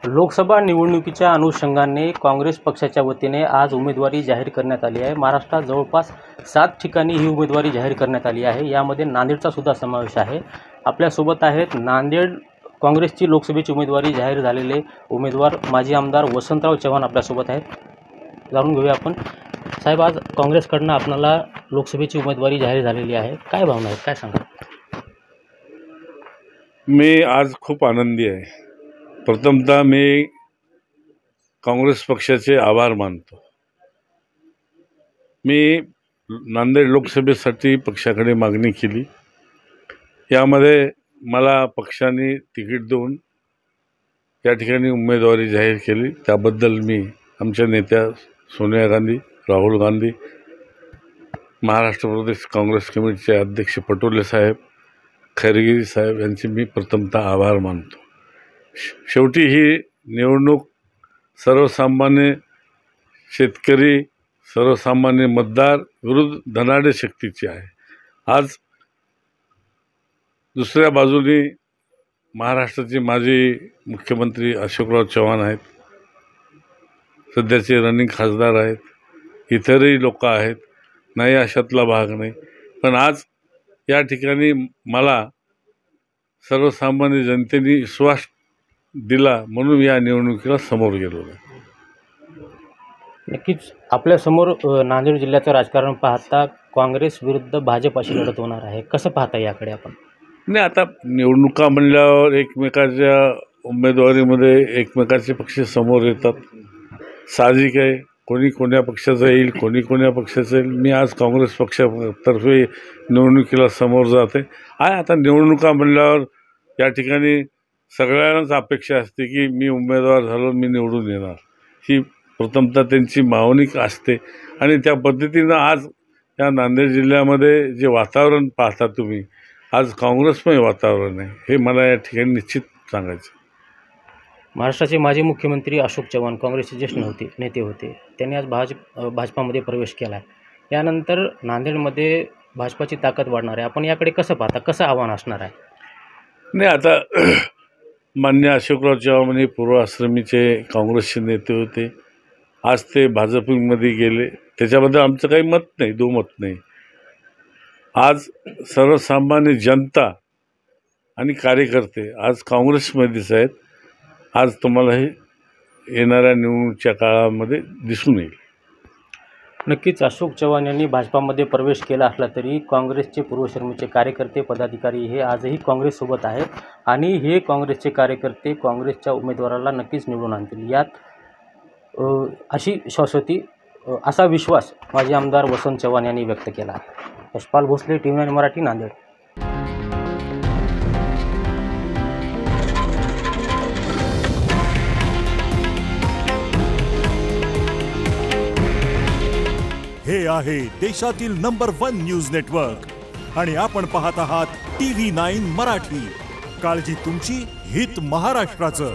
लोकसभा निवडणुकीच्या अनुषंगाने काँग्रेस पक्षाच्या वतीने आज उमेदवारी जाहीर करण्यात आली आहे। महाराष्ट्रात जवळपास 7 ठिकाणी ही उमेदवारी जाहीर करण्यात आली आहे। यामध्ये नांदेडचा सुद्धा समावेश आहे। आपल्यासोबत आहेत नांदेड काँग्रेसची लोकसभेची उमेदवारी जाहीर झालेले उमेदवार माजी आमदार वसंतराव चव्हाण आपल्यासोबत आहेत। जाणून घेऊया आपण। साहेब, आज काँग्रेसकडून आपल्याला लोकसभेची उमेदवारी जाहीर झालेली आहे, काय भावना आहेत, काय सांगा? मी आज खूप आनंदी आहे। प्रथमतः मी काँग्रेस पक्षाचे आभार मानतो। मी नांदेड लोकसभेसाठी पक्षाकडे मागणी केली। यामध्ये मला पक्षाने तिकीट देऊन या ठिकाणी उमेदवारी जाहीर केली। त्याबद्दल मी आमच्या नेत्या सोनिया गांधी, राहुल गांधी, महाराष्ट्र प्रदेश काँग्रेस कमिटीचे अध्यक्ष पटोले साहेब, खैरगिरी साहेब यांचे मी प्रथमतः आभार मानतो। शेवटी ही निवडणूक सर्वसामान्य शेतकरी, सर्वसामान्य मतदार विरुद्ध धनाढ्य शक्तीची आहे। आज दुसऱ्या बाजूने महाराष्ट्राचे माजी मुख्यमंत्री अशोकराव चव्हाण आहेत, सध्याचे रनिंग खासदार आहेत, इतरही लोक आहेत, नाही अशातला भाग नाही। पण आज या ठिकाणी मला सर्वसामान्य जनतेने विश्वास दिला म्हणून या निवडणुकीला समोर गेलो। नक्कीच आपल्यासमोर नांदेड जिल्ह्याचं राजकारण पाहता काँग्रेस विरुद्ध भाजप अशी लढत होणार आहे, कसं पाहता याकडे आपण? नाही, आता निवडणुका म्हणल्यावर एकमेकाच्या उमेदवारीमध्ये एकमेकाचे पक्ष समोर येतात, साहजिक आहे। कोणी कोण्या पक्षाचा येईल, कोणी कोण्या पक्षाचा येईल। मी आज काँग्रेस पक्षातर्फे निवडणुकीला समोर जाते आहे। आता निवडणुका म्हणल्यावर या ठिकाणी सगळ्यांनाच अपेक्षा असते की मी उमेदवार झालो, मी निवडून येणार, ही प्रथमतः त्यांची भावनिक असते। आणि त्या पद्धतीनं आज या नांदेड जिल्ह्यामध्ये जे वातावरण पाहता तुम्ही, आज काँग्रेसमय वातावरण आहे, हे मला या ठिकाणी निश्चित सांगायचं। महाराष्ट्राचे माजी मुख्यमंत्री अशोक चव्हाण काँग्रेसचे ज्येष्ठ नेते होते, त्यांनी आज भाजपामध्ये प्रवेश केला आहे। यानंतर नांदेडमध्ये भाजपाची ताकद वाढणार आहे, आपण याकडे कसं पाहता, कसं आव्हान असणार आहे? नाही, आता मान्य अशोकराव चव्हाण हे पूर्वाश्रमीचे काँग्रेसचे नेते होते, आज ते भाजपमध्ये गेले, त्याच्याबद्दल आमचं काही मत नाही, दुमत नाही। आज सर्वसामान्य जनता आणि कार्यकर्ते आज काँग्रेसमध्येच आहेत। आज तुम्हाला हे येणाऱ्या निवडणुकीच्या काळामध्ये दिसून येईल। नक्कीच अशोक चव्हाण यांनी भाजपामध्ये प्रवेश केला असला तरी काँग्रेसचे पूर्वश्रमीचे कार्यकर्ते, पदाधिकारी हे आजही काँग्रेससोबत आहेत आणि हे काँग्रेसचे कार्यकर्ते काँग्रेसच्या उमेदवाराला नक्कीच निवडून आणतील, यात अशी शाश्वती, असा विश्वास माजी आमदार वसंत चव्हाण यांनी व्यक्त केला आहे। यशपाल भोसले, TV9 मराठी, नांदेड। हे आहे देशातील नंबर 1 न्यूज नेटवर्क आणि आपण पाहत आहात TV9 मराठी। काळजी तुमची, हित महाराष्ट्राचं।